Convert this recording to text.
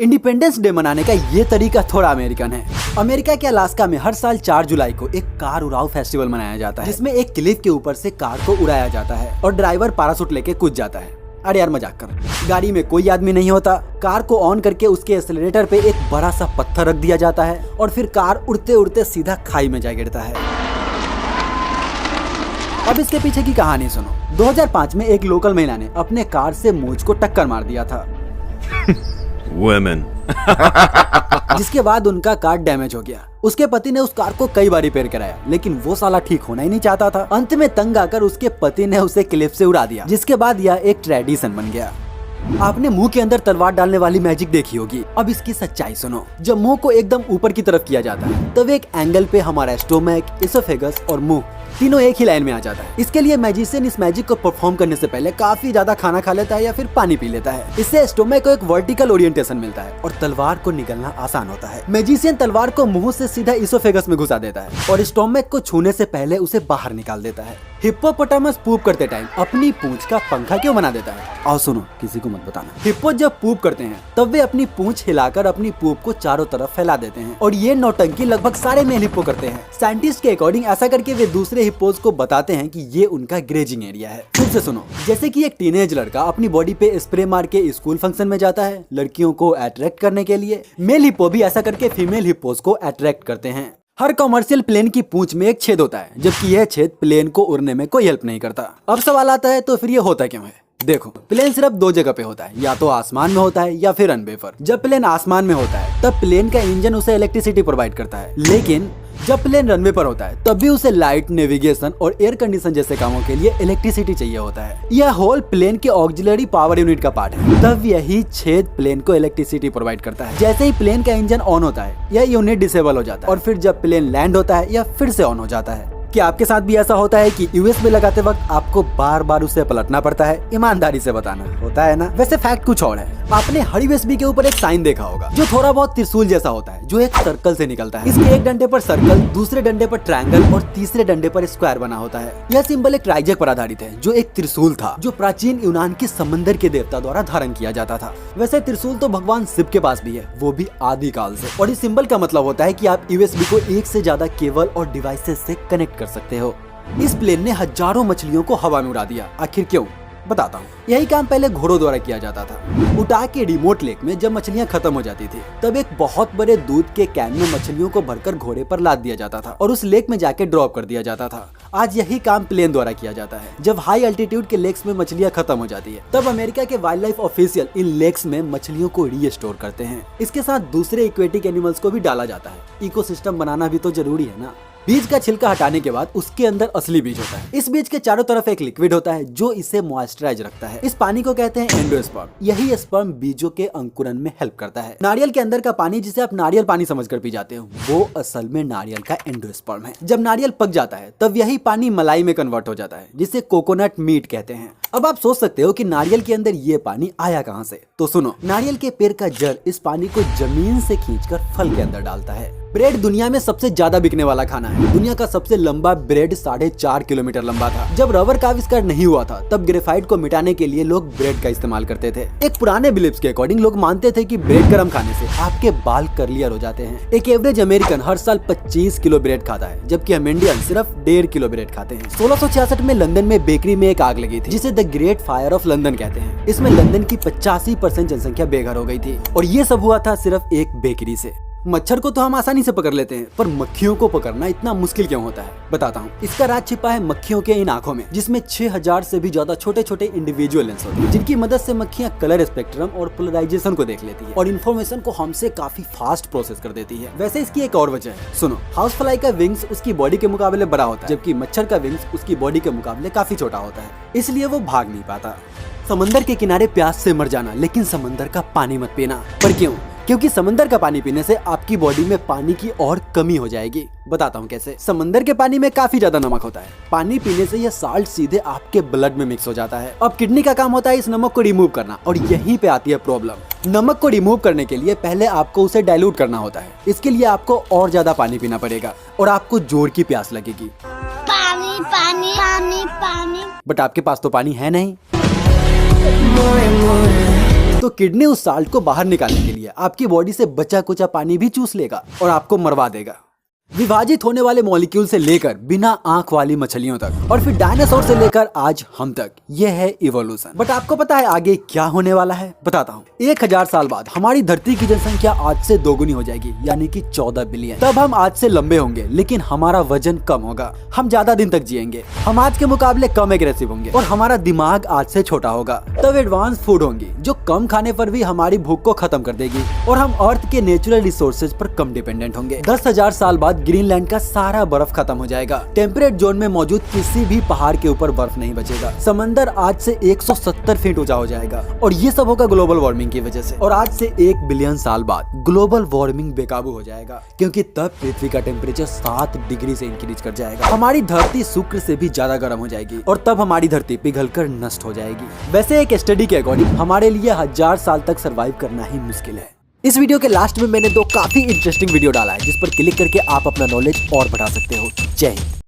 Independence day मनाने का ये तरीका थोड़ा अमेरिकन है। अमेरिका के अलास्का में हर साल 4 जुलाई को एक कार उड़ाओ फेस्टिवल मनाया जाता है, जिसमें एक क्लिफ के ऊपर से कार को उड़ाया जाता है और ड्राइवर पैराशूट लेके कूद जाता है। अरे यार मजाक कर। गाड़ी में कोई आदमी नहीं होता, कार को ऑन करके उसके एक्सेलरेटर पे एक बड़ा सा पत्थर रख दिया जाता है और फिर कार उड़ते उड़ते सीधा खाई में जा गिरता है। अब इसके पीछे की कहानी सुनो। 2005 में एक लोकल महिला ने अपने कार से मूंछ को टक्कर मार दिया था। Women. जिसके बाद उनका कार डैमेज हो गया। उसके पति ने उस कार को कई बार रिपेयर कराया, लेकिन वो साला ठीक होना ही नहीं चाहता था। अंत में तंग आकर उसके पति ने उसे क्लिफ से उड़ा दिया, जिसके बाद यह एक ट्रेडिशन बन गया। आपने मुंह के अंदर तलवार डालने वाली मैजिक देखी होगी। अब इसकी सच्चाई सुनो। जब मुंह को एकदम ऊपर की तरफ किया जाता है, तब एक एंगल पे हमारा स्टोमक, इसोफेगस और मुंह तीनों एक ही लाइन में आ जाता है। इसके लिए मैजिशियन इस मैजिक को परफॉर्म करने से पहले काफी ज्यादा खाना खा लेता है या फिर पानी पी लेता है। इससे स्टोमक को एक वर्टिकल ओरिएंटेशन मिलता है और तलवार को निकलना आसान होता है। मैजिशियन तलवार को मुंह से सीधा इसोफेगस में घुसा देता है और स्टोमक को छूने से पहले उसे बाहर निकाल देता है। हिप्पोपोटामस पूप करते टाइम अपनी पूंछ का पंखा क्यों बना देता है? आओ सुनो, किसी को मत बताना। हिप्पो जब पूप करते हैं तब वे अपनी पूंछ हिलाकर अपनी पूप को चारों तरफ फैला देते हैं और ये नौटंकी लगभग सारे मेल हिप्पो करते हैं। साइंटिस्ट के अकॉर्डिंग ऐसा करके वे दूसरे हिप्पोज को बताते हैं कि ये उनका ग्रेजिंग एरिया है। फिर से सुनो। जैसे कि एक टीनेज लड़का अपनी बॉडी पे स्प्रे मार के स्कूल फंक्शन में जाता है लड़कियों को अट्रैक्ट करने के लिए, मेल हिप्पो भी ऐसा करके फीमेल हिप्पोज को अट्रैक्ट करते हैं। हर कमर्शियल प्लेन की पूंछ में एक छेद होता है, जबकि यह छेद प्लेन को उड़ने में कोई हेल्प नहीं करता। अब सवाल आता है, तो फिर ये होता क्यों है? देखो, प्लेन सिर्फ 2 जगह पे होता है, या तो आसमान में होता है या फिर रनवे पर। जब प्लेन आसमान में होता है तब प्लेन का इंजन उसे इलेक्ट्रिसिटी प्रोवाइड करता है, लेकिन जब प्लेन रनवे पर होता है तब भी उसे लाइट, नेविगेशन और एयर कंडीशन जैसे कामों के लिए इलेक्ट्रिसिटी चाहिए होता है। यह होल प्लेन के ऑक्सिलरी पावर यूनिट का पार्ट है। तब यही छेद प्लेन को इलेक्ट्रिसिटी प्रोवाइड करता है। जैसे ही प्लेन का इंजन ऑन होता है यह यूनिट डिसेबल हो जाता है और फिर जब प्लेन लैंड होता है यह फिर से ऑन हो जाता है। क्या आपके साथ भी ऐसा होता है कि यूएस में लगाते वक्त आपको बार बार उसे पलटना पड़ता है? ईमानदारी से बताना, होता है ना? वैसे फैक्ट कुछ और है। आपने हर यूएसबी के ऊपर एक साइन देखा होगा जो थोड़ा बहुत त्रिशूल जैसा होता है, जो एक सर्कल से निकलता है। इसके एक डंडे पर सर्कल, दूसरे डंडे पर ट्रायंगल और तीसरे डंडे पर स्क्वायर बना होता है। यह सिंबल एक ट्राइजेक पर आधारित है, जो एक त्रिशूल था, जो प्राचीन यूनान के समंदर के देवता द्वारा धारण किया जाता था। वैसे त्रिशूल तो भगवान शिव के पास भी है, वो भी आदि काल से। और इस सिंबल का मतलब होता है कि आप यूएसबी को एक से ज्यादा केबल और डिवाइसेस से कनेक्ट कर सकते हो। इस प्लेन ने हजारों मछलियों को हवा में उड़ा दिया। आखिर क्यों? बताता हूँ। यही काम पहले घोड़ों द्वारा किया जाता था। उटा के रिमोट लेक में जब मछलियाँ खत्म हो जाती थी तब एक बहुत बड़े दूध के कैन में मछलियों को भरकर घोड़े पर लाद दिया जाता था और उस लेक में जाके ड्रॉप कर दिया जाता था। आज यही काम प्लेन द्वारा किया जाता है। जब हाई अल्टीट्यूड के लेक्स में मछलियाँ खत्म हो जाती है तब अमेरिका के वाइल्ड लाइफ ऑफिशियल इन लेक्स में मछलियों को रीस्टोर करते हैं। इसके साथ दूसरे इक्वेटिक एनिमल्स को भी डाला जाता है। इकोसिस्टम बनाना भी तो जरूरी है ना। बीज का छिलका हटाने के बाद उसके अंदर असली बीज होता है। इस बीज के चारों तरफ एक लिक्विड होता है जो इसे मॉइस्चराइज रखता है। इस पानी को कहते हैं एंडोस्पर्म। यही स्पर्म बीजों के अंकुरन में हेल्प करता है। नारियल के अंदर का पानी, जिसे आप नारियल पानी समझकर पी जाते हो, वो असल में नारियल का एंडोस्पर्म है। जब नारियल पक जाता है तब यही पानी मलाई में कन्वर्ट हो जाता है, जिसे कोकोनट मीट कहते हैं। अब आप सोच सकते हो कि नारियल के अंदर ये पानी आया कहाँ से? तो सुनो, नारियल के पेड़ का जड़ इस पानी को जमीन से खींचकर फल के अंदर डालता है। ब्रेड दुनिया में सबसे ज्यादा बिकने वाला खाना है। दुनिया का सबसे लंबा ब्रेड 4.5 किलोमीटर लंबा था। जब रबर का आविष्कार नहीं हुआ था तब ग्रेफाइट को मिटाने के लिए लोग ब्रेड का इस्तेमाल करते थे। एक पुराने बिलीफ्स के अकॉर्डिंग लोग मानते थे कि ब्रेड गरम खाने से आपके बाल कर्लियर हो जाते हैं। एक एवरेज अमेरिकन हर साल 25 किलो ब्रेड खाता है, जबकि हम इंडियन सिर्फ 1.5 किलो ब्रेड खाते हैं। 1666 में लंदन में बेकरी में एक आग लगी थी, जिसे the great fire of London कहते हैं। इसमें लंदन की 85% जनसंख्या बेघर हो गई थी और ये सब हुआ था सिर्फ एक बेकरी से। मच्छर को तो हम आसानी से पकड़ लेते हैं, पर मक्खियों को पकड़ना इतना मुश्किल क्यों होता है? बताता हूँ। इसका राज छिपा है मक्खियों के इन आंखों में, जिसमें 6000 से भी ज्यादा छोटे छोटे इंडिविजुअल लेंस होते हैं, जिनकी मदद से मक्खियाँ कलर स्पेक्ट्रम और पोलराइजेशन को देख लेती है और इन्फॉर्मेशन को हमसे काफी फास्ट प्रोसेस कर देती है। वैसे इसकी एक और वजह है, सुनो। हाउस फ्लाई का विंग्स उसकी बॉडी के मुकाबले बड़ा होता है, जबकि मच्छर का विंग्स उसकी बॉडी के मुकाबले काफी छोटा होता है, इसलिए वो भाग नहीं पाता। समंदर के किनारे प्यास से मर जाना, लेकिन समंदर का पानी मत पीना। पर क्यों? क्योंकि समंदर का पानी पीने से आपकी बॉडी में पानी की और कमी हो जाएगी। बताता हूँ कैसे। समंदर के पानी में काफी ज्यादा नमक होता है। पानी पीने से यह साल्ट सीधे आपके ब्लड में मिक्स हो जाता है। अब किडनी का काम होता है इस नमक को रिमूव करना, और यहीं पे आती है प्रॉब्लम। नमक को रिमूव करने के लिए पहले आपको उसे डाइल्यूट करना होता है। इसके लिए आपको और ज्यादा पानी पीना पड़ेगा और आपको जोर की प्यास लगेगी। पानी पानी पानी पानी। बट आपके पास तो पानी है नहीं। तो किडनी उस साल्ट को बाहर निकालने के लिए आपकी बॉडी से बचा कुचा पानी भी चूस लेगा और आपको मरवा देगा। विभाजित होने वाले मॉलिक्यूल से लेकर बिना आंख वाली मछलियों तक और फिर डायनासोर से लेकर आज हम तक, ये है इवोल्यूशन। बट आपको पता है आगे क्या होने वाला है? बताता हूँ। 1000 साल बाद हमारी धरती की जनसंख्या आज से दोगुनी हो जाएगी, यानी कि 14 बिलियन। तब हम आज से लंबे होंगे, लेकिन हमारा वजन कम होगा, हम ज्यादा दिन तक जिएंगे, हम आज के मुकाबले कम एग्रेसिव होंगे और हमारा दिमाग आज से छोटा होगा। तब एडवांस फूड होंगी जो कम खाने पर भी हमारी भूख को खत्म कर देगी और हम अर्थ के नेचुरल रिसोर्सेज पर कम डिपेंडेंट होंगे। 10,000 साल बाद ग्रीनलैंड का सारा बर्फ खत्म हो जाएगा। टेम्परेट जोन में मौजूद किसी भी पहाड़ के ऊपर बर्फ नहीं बचेगा। समंदर आज से 170 फीट ऊंचा हो जाएगा और ये सब होगा ग्लोबल वार्मिंग की वजह से। और आज से 1 बिलियन साल बाद ग्लोबल वार्मिंग बेकाबू हो जाएगा, क्योंकि तब पृथ्वी का टेम्परेचर 7 डिग्री से इंक्रीज कर जाएगा। हमारी धरती शुक्र से भी ज्यादा गर्म हो जाएगी और तब हमारी धरती पिघलकर नष्ट हो जाएगी। वैसे एक स्टडी के अकॉर्डिंग हमारे लिए 1000 साल तक सरवाइव करना ही मुश्किल है। इस वीडियो के लास्ट में मैंने 2 काफी इंटरेस्टिंग वीडियो डाला है जिस पर क्लिक करके आप अपना नॉलेज और बढ़ा सकते हो। जय हिंद।